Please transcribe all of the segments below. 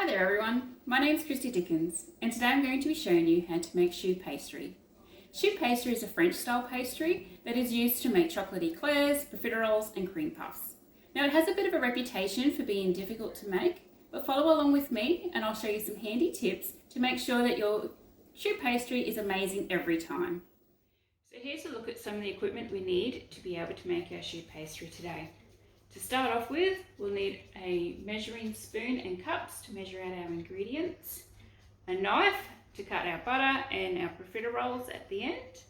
Hi there everyone, my name is Christy Dickens and today I'm going to be showing you how to make choux pastry. Choux pastry is a French style pastry that is used to make chocolate eclairs, profiteroles and cream puffs. Now it has a bit of a reputation for being difficult to make, but follow along with me and I'll show you some handy tips to make sure that your choux pastry is amazing every time. So here's a look at some of the equipment we need to be able to make our choux pastry today. To start off with, we'll need a measuring spoon and cups to measure out our ingredients, a knife to cut our butter and our profiteroles at the end,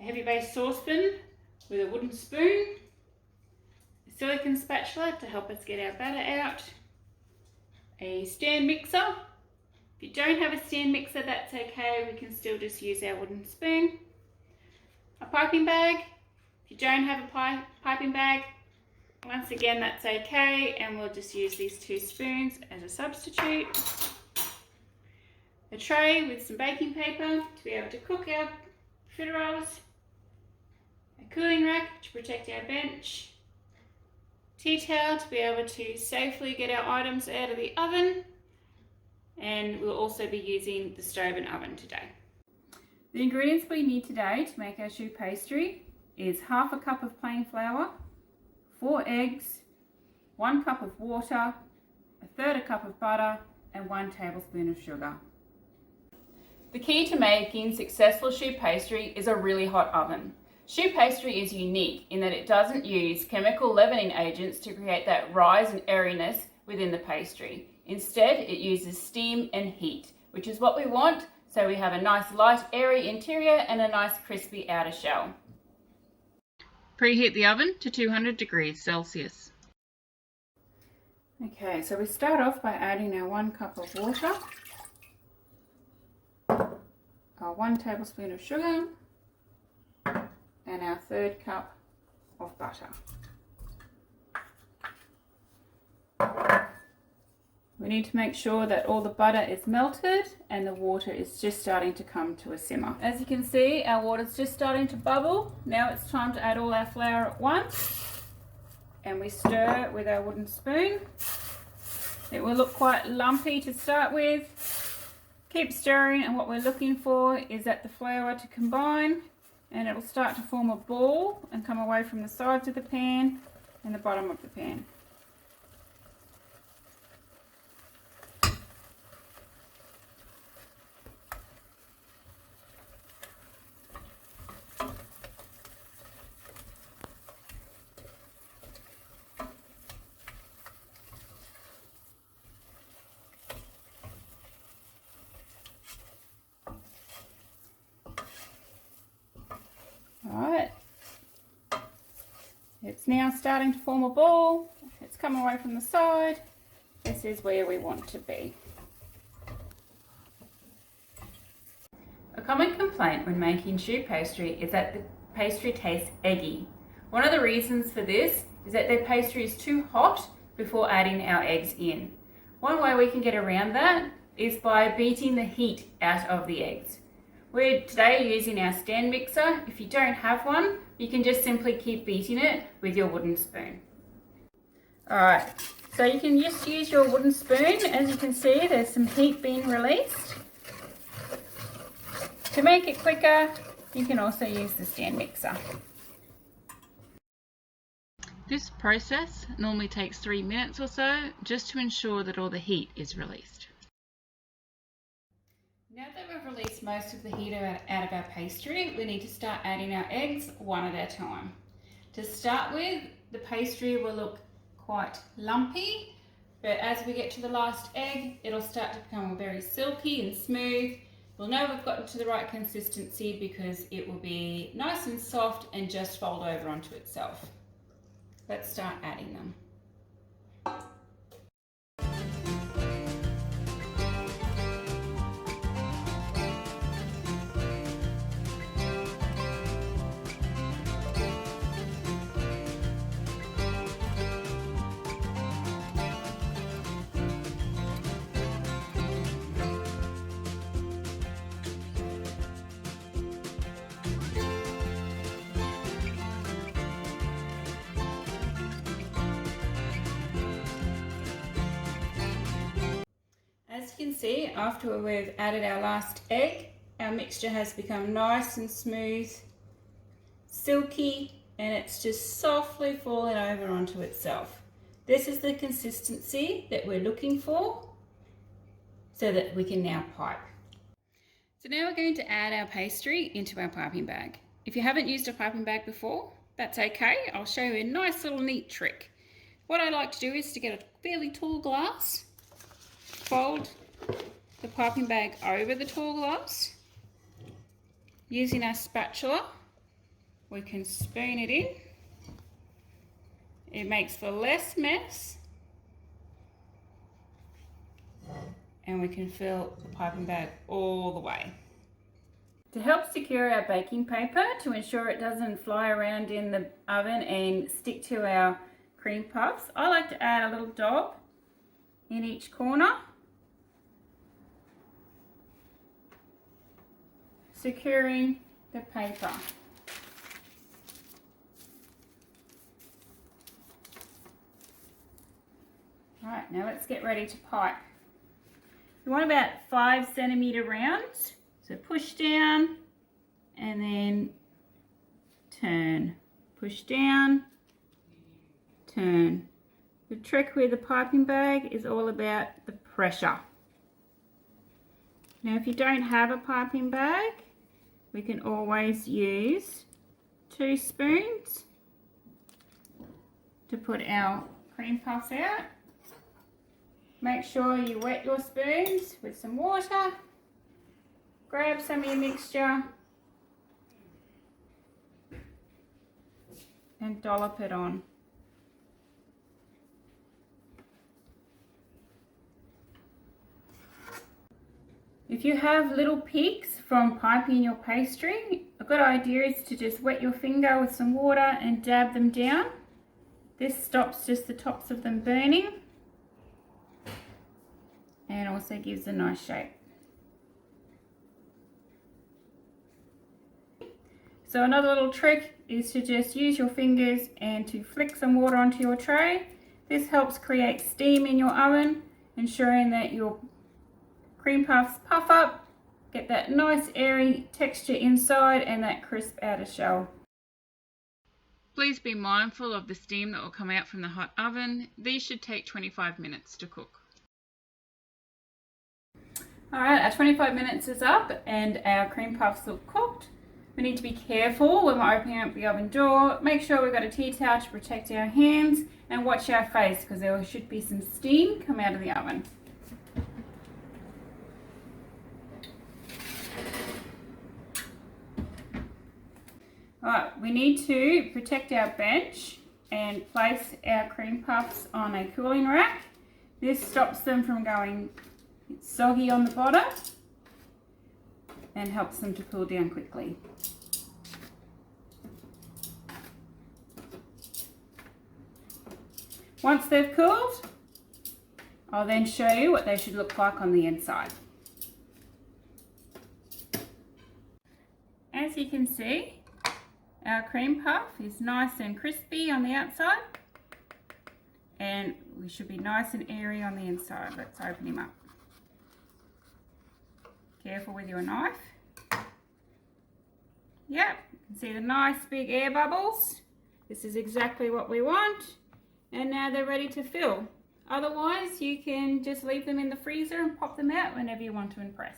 a heavy base saucepan with a wooden spoon, a silicone spatula to help us get our batter out, a stand mixer. If you don't have a stand mixer, that's okay, we can still just use our wooden spoon, a piping bag. If you don't have a piping bag, once again, that's okay, and we'll just use these two spoons as a substitute. A tray with some baking paper to be able to cook our profiteroles. A cooling rack to protect our bench. Tea towel to be able to safely get our items out of the oven. And we'll also be using the stove and oven today. The ingredients we need today to make our choux pastry is half a cup of plain flour, 4 eggs, 1 cup of water, a third a cup of butter, and 1 tablespoon of sugar. The key to making successful choux pastry is a really hot oven. Choux pastry is unique in that it doesn't use chemical leavening agents to create that rise and airiness within the pastry. Instead, it uses steam and heat, which is what we want, so we have a nice light airy interior and a nice crispy outer shell. Preheat the oven to 200 degrees Celsius. Okay, so we start off by adding our 1 cup of water, our 1 tablespoon of sugar, and our third cup of butter. We need to make sure that all the butter is melted and the water is just starting to come to a simmer. As you can see, our water's just starting to bubble. Now it's time to add all our flour at once. And we stir with our wooden spoon. It will look quite lumpy to start with. Keep stirring, and what we're looking for is that the flour to combine and it will start to form a ball and come away from the sides of the pan and the bottom of the pan. Alright, it's now starting to form a ball, it's come away from the side. This is where we want to be. A common complaint when making choux pastry is that the pastry tastes eggy. One of the reasons for this is that the pastry is too hot before adding our eggs in. One way we can get around that is by beating the heat out of the eggs. We're today using our stand mixer. If you don't have one, you can just simply keep beating it with your wooden spoon. Alright, so you can just use your wooden spoon. As you can see, there's some heat being released. To make it quicker, you can also use the stand mixer. This process normally takes 3 minutes or so, just to ensure that all the heat is released. Now that we've released most of the heat out of our pastry, we need to start adding our eggs one at a time. To start with, the pastry will look quite lumpy, but as we get to the last egg, it'll start to become very silky and smooth. We'll know we've gotten to the right consistency because it will be nice and soft and just fold over onto itself. Let's start adding them. As you can see, after we've added our last egg, our mixture has become nice and smooth, silky, and it's just softly falling over onto itself. This is the consistency that we're looking for so that we can now pipe. So now we're going to add our pastry into our piping bag. If you haven't used a piping bag before, that's okay. I'll show you a nice little neat trick. What I like to do is to get a fairly tall glass, fold the piping bag over the tall glass. Using our spatula, we can spoon it in. It makes for less mess. And we can fill the piping bag all the way. To help secure our baking paper, to ensure it doesn't fly around in the oven and stick to our cream puffs, I like to add a little dab in each corner, securing the paper. Alright, now let's get ready to pipe. We want about 5 centimetre rounds. So push down and then turn. Push down, turn. The trick with the piping bag is all about the pressure. Now if you don't have a piping bag, we can always use 2 spoons to put our cream puffs out. Make sure you wet your spoons with some water. Grab some of your mixture and dollop it on. If you have little peaks from piping your pastry, a good idea is to just wet your finger with some water and dab them down. This stops just the tops of them burning and also gives a nice shape. So another little trick is to just use your fingers and to flick some water onto your tray. This helps create steam in your oven, ensuring that your cream puffs puff up, get that nice airy texture inside and that crisp outer shell. Please be mindful of the steam that will come out from the hot oven. These should take 25 minutes to cook. Alright, our 25 minutes is up and our cream puffs look cooked. We need to be careful when we're opening up the oven door. Make sure we've got a tea towel to protect our hands and watch our face because there should be some steam come out of the oven. Alright, we need to protect our bench and place our cream puffs on a cooling rack. This stops them from going soggy on the bottom and helps them to cool down quickly. Once they've cooled, I'll then show you what they should look like on the inside. As you can see, our cream puff is nice and crispy on the outside and we should be nice and airy on the inside. Let's open him up. Careful with your knife. Yep, you can see the nice big air bubbles. This is exactly what we want. And now they're ready to fill. Otherwise, you can just leave them in the freezer and pop them out whenever you want to impress.